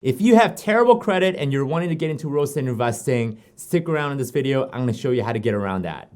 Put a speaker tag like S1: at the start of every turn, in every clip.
S1: If you have terrible credit and you're wanting to get into real estate investing, stick around in this video. I'm gonna show you how to get around that.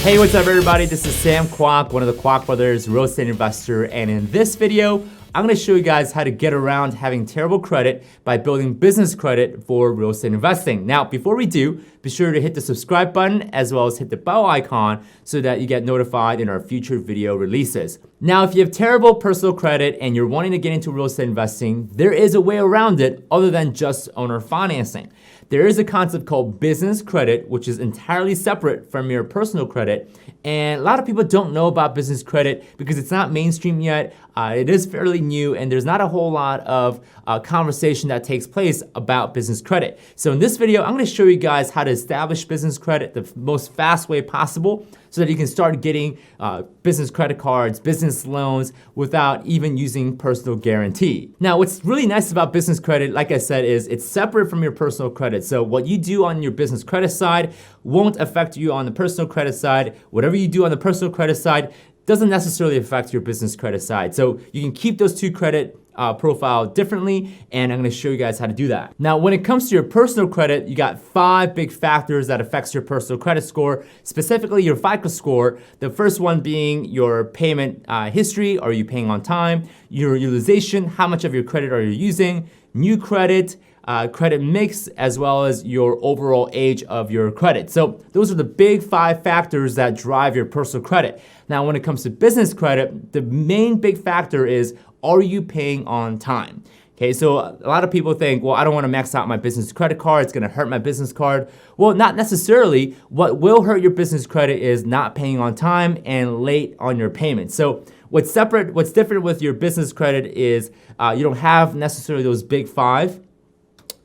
S1: Hey, what's up everybody? This is Sam Kwak, one of the Kwak brothers, real estate investor. And in this video, I'm gonna show you guys how to get around having terrible credit by building business credit for real estate investing. Now, before we do, be sure to hit the subscribe button as well as hit the bell icon so that you get notified in our future video releases. Now, if you have terrible personal credit and you're wanting to get into real estate investing, there is a way around it other than just owner financing. There is a concept called business credit, which is entirely separate from your personal credit. And a lot of people don't know about business credit because it's not mainstream yet. It is fairly new and there's not a whole lot of conversation that takes place about business credit. So in this video, I'm gonna show you guys how to establish business credit the most fast way possible so that you can start getting business credit cards, business loans without even using personal guarantee. Now, what's really nice about business credit, like I said, is it's separate from your personal credit. So what you do on your business credit side won't affect you on the personal credit side. Whatever you do on the personal credit side doesn't necessarily affect your business credit side. So you can keep those two credit profile differently, and I'm gonna show you guys how to do that. Now, when it comes to your personal credit, you got 5 big factors that affects your personal credit score, specifically your FICO score. The first one being your payment history, are you paying on time? Your utilization, how much of your credit are you using? New credit, credit mix, as well as your overall age of your credit. So those are the big 5 factors that drive your personal credit. Now, when it comes to business credit, the main big factor is, are you paying on time? Okay, so a lot of people think, well, I don't want to max out my business credit card. It's going to hurt my business card. Well, not necessarily. What will hurt your business credit is not paying on time and late on your payments. So what's different with your business credit is you don't have necessarily those big 5.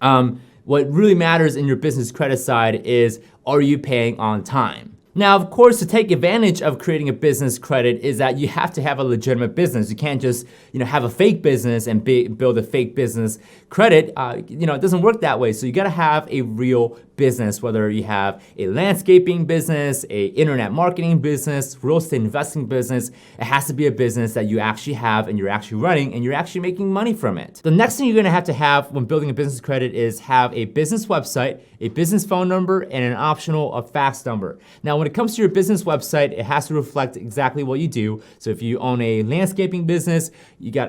S1: What really matters in your business credit side is, are you paying on time? Now, of course, to take advantage of creating a business credit is that you have to have a legitimate business. You can't just, have a fake business and build a fake business credit. It doesn't work that way. So you got to have a real business, whether you have a landscaping business, a internet marketing business, real estate investing business. It has to be a business that you actually have and you're actually running and you're actually making money from it. The next thing you're going to have when building a business credit is have a business website, a business phone number, and an optional fax number. Now, when it comes to your business website, it has to reflect exactly what you do. So if you own a landscaping business,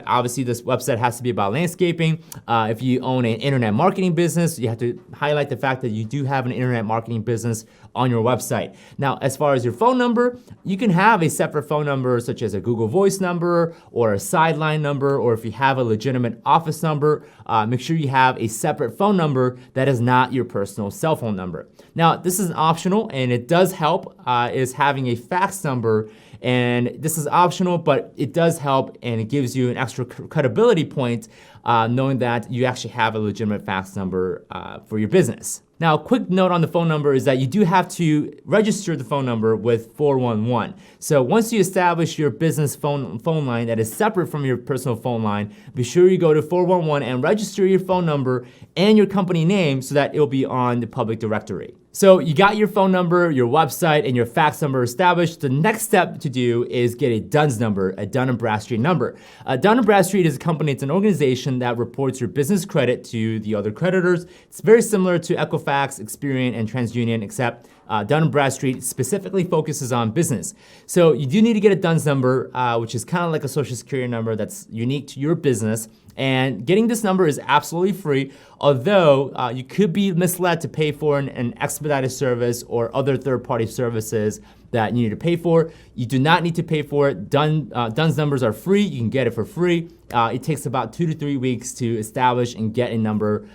S1: obviously this website has to be about landscaping. If you own an internet marketing business, you have to highlight the fact that you do have an internet marketing business on your website. Now, as far as your phone number, you can have a separate phone number such as a Google Voice number or a sideline number, or if you have a legitimate office number, make sure you have a separate phone number that is not your personal cell phone number. Now, this is optional and it does help is having a fax number. And this is optional, but it does help and it gives you an extra credibility point knowing that you actually have a legitimate fax number for your business. Now, a quick note on the phone number is that you do have to register the phone number with 411. So once you establish your business phone line that is separate from your personal phone line, be sure you go to 411 and register your phone number and your company name so that it'll be on the public directory. So you got your phone number, your website, and your fax number established. The next step to do is get a DUNS number, a Dun and Bradstreet number. Dun and Bradstreet is a company, it's an organization that reports your business credit to the other creditors. It's very similar to Equifax, Experian, and TransUnion, except Dun and Bradstreet specifically focuses on business. So you do need to get a DUNS number, which is kind of like a social security number that's unique to your business. And getting this number is absolutely free, although you could be misled to pay for an expedited service or other third-party services that you need to pay for. You do not need to pay for it. DUNS numbers are free. You can get it for free. It takes about 2 to 3 weeks to establish and get a number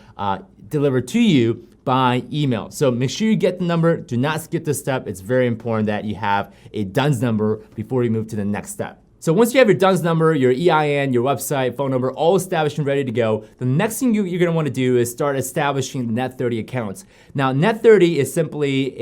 S1: delivered to you by email. So make sure you get the number. Do not skip this step. It's very important that you have a DUNS number before you move to the next step. So once you have your DUNS number, your EIN, your website, phone number, all established and ready to go, the next thing you're gonna wanna do is start establishing Net 30 accounts. Now, Net 30 is simply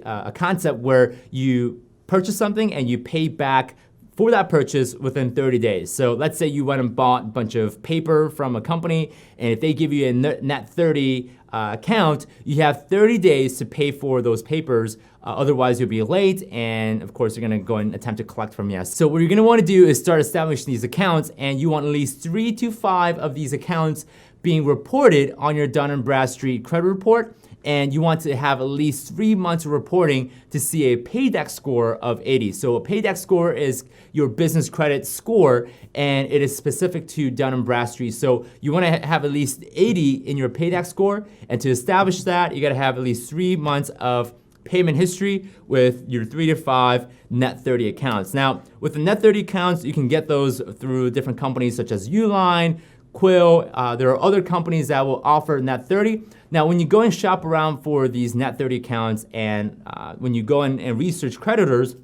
S1: a concept where you purchase something and you pay back for that purchase within 30 days. So let's say you went and bought a bunch of paper from a company, and if they give you a Net 30 account, you have 30 days to pay for those papers Otherwise, you'll be late, and of course, you're gonna go and attempt to collect from you. So what you're gonna wanna do is start establishing these accounts, and you want at least 3 to 5 of these accounts being reported on your Dun and Bradstreet credit report. And you want to have at least 3 months of reporting to see a PaidX score of 80. So a PaidX score is your business credit score, and it is specific to Dun and Bradstreet. So you want to have at least 80 in your PaidX score, and to establish that, you got to have at least 3 months of payment history with your 3 to 5 net 30 accounts. Now, with the net 30 accounts, you can get those through different companies such as Uline, Quill. There are other companies that will offer net 30. Now, when you go and shop around for these net 30 accounts, and when you go in and research creditors,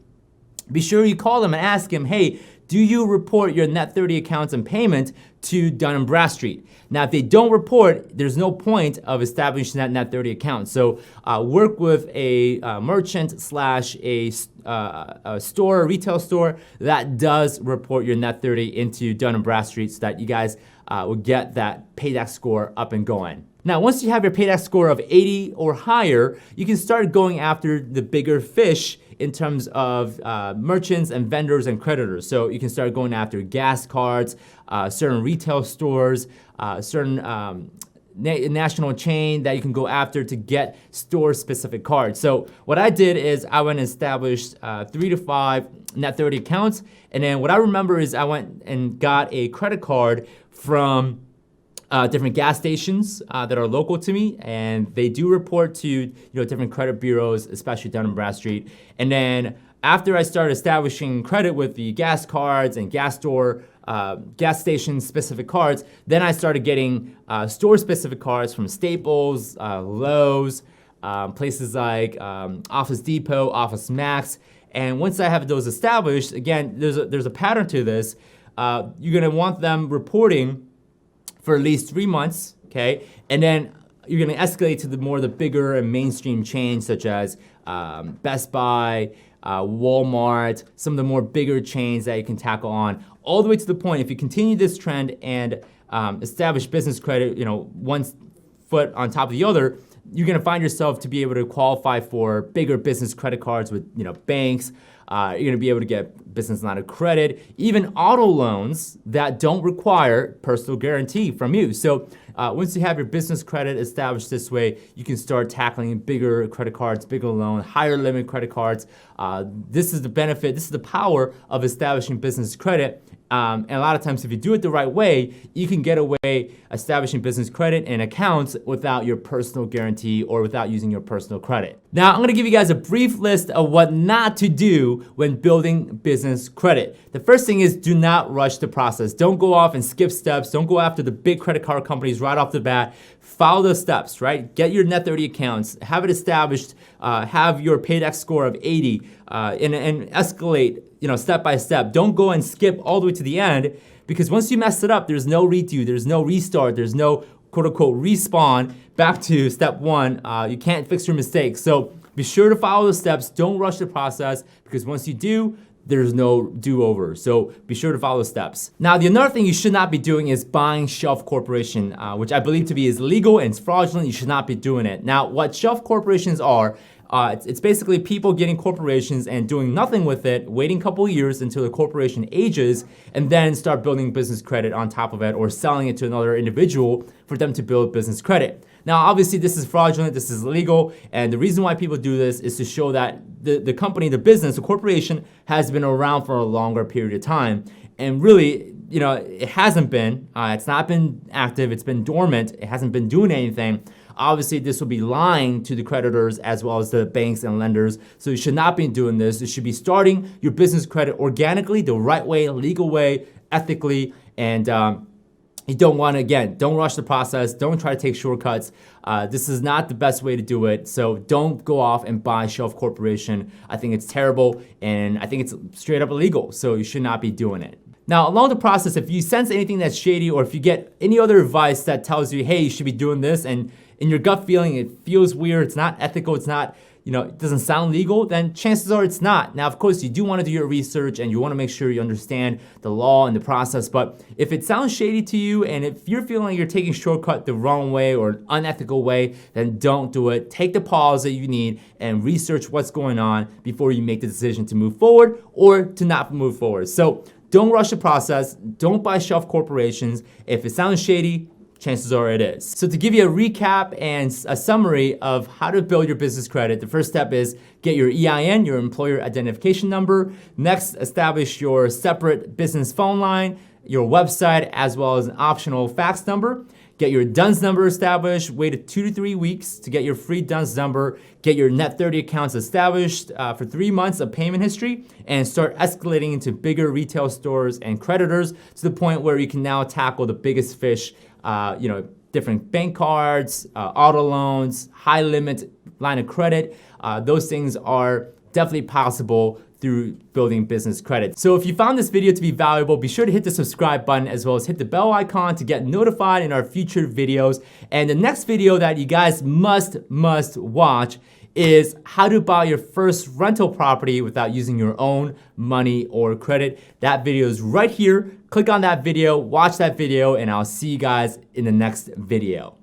S1: be sure you call them and ask them, hey, do you report your net 30 accounts and payment to Dun and Bradstreet? Now, if they don't report, there's no point of establishing that net 30 account. So work with a merchant slash a store, a retail store that does report your net 30 into Dun and Bradstreet, so that you guys will get that PaidX score up and going. Now, once you have your PaidX score of 80 or higher, you can start going after the bigger fish in terms of merchants and vendors and creditors. So you can start going after gas cards, certain retail stores, certain national chain that you can go after to get store-specific cards. So what I did is I went and established 3 to 5 net 30 accounts, and then what I remember is I went and got a credit card from different gas stations that are local to me, and they do report to different credit bureaus, especially Dun and Bradstreet. And then after I started establishing credit with the gas cards and gas station specific cards, then I started getting store specific cards from Staples, Lowe's, places like Office Depot, Office Max. And once I have those established, again, there's a pattern to this. You're gonna want them reporting for at least 3 months, okay? And then you're gonna escalate to the bigger and mainstream chains such as Best Buy, Walmart, some of the more bigger chains that you can tackle on, all the way to the point, if you continue this trend and establish business credit, one foot on top of the other, you're gonna find yourself to be able to qualify for bigger business credit cards with banks. You're gonna be able to get business line of credit, even auto loans that don't require personal guarantee from you. So once you have your business credit established this way, you can start tackling bigger credit cards, bigger loan, higher limit credit cards. This is the benefit, this is the power of establishing business credit. And a lot of times, if you do it the right way, you can get away establishing business credit and accounts without your personal guarantee or without using your personal credit. Now, I'm gonna give you guys a brief list of what not to do when building business credit. The first thing is, do not rush the process. Don't go off and skip steps. Don't go after the big credit card companies right off the bat. Follow the steps, right? Get your net 30 accounts, have it established, have your PaidX score of 80, and escalate step by step. Don't go and skip all the way to the end, because once you mess it up, there's no redo, there's no restart, there's no quote unquote respawn back to step one. You can't fix your mistakes. So be sure to follow the steps. Don't rush the process, because once you do, there's no do-over. So be sure to follow the steps. Now, the another thing you should not be doing is buying shelf corporation, which I believe to be is illegal and it's fraudulent. You should not be doing it. Now, what shelf corporations are, it's basically people getting corporations and doing nothing with it, waiting a couple of years until the corporation ages, and then start building business credit on top of it, or selling it to another individual for them to build business credit. Now, obviously, this is fraudulent, this is illegal, and the reason why people do this is to show that the company, the business, the corporation has been around for a longer period of time. And really, it hasn't been. It's not been active, it's been dormant, it hasn't been doing anything. Obviously, this will be lying to the creditors as well as the banks and lenders. So you should not be doing this. You should be starting your business credit organically, the right way, legal way, ethically, and you don't want to, again, don't rush the process. Don't try to take shortcuts. This is not the best way to do it. So don't go off and buy shelf corporation. I think it's terrible, and I think it's straight up illegal. So you should not be doing it. Now, along the process, if you sense anything that's shady, or if you get any other advice that tells you, hey, you should be doing this, and in your gut feeling, it feels weird, it's not ethical, it's not it doesn't sound legal, then chances are it's not. Now, of course, you do want to do your research and you want to make sure you understand the law and the process, but if it sounds shady to you and if you're feeling like you're taking a shortcut the wrong way or an unethical way, then don't do it. Take the pause that you need and research what's going on before you make the decision to move forward or to not move forward. So don't rush the process. Don't buy shelf corporations. If it sounds shady, chances are it is. So to give you a recap and a summary of how to build your business credit, the first step is get your EIN, your employer identification number. Next, establish your separate business phone line, your website, as well as an optional fax number. Get your DUNS number established, wait 2 to 3 weeks to get your free DUNS number, get your net 30 accounts established for 3 months of payment history, and start escalating into bigger retail stores and creditors to the point where you can now tackle the biggest fish, different bank cards, auto loans, high limit line of credit. Those things are definitely possible through building business credit. So if you found this video to be valuable, be sure to hit the subscribe button as well as hit the bell icon to get notified in our future videos. And the next video that you guys must watch is how to buy your first rental property without using your own money or credit. That video is right here. Click on that video, watch that video, and I'll see you guys in the next video.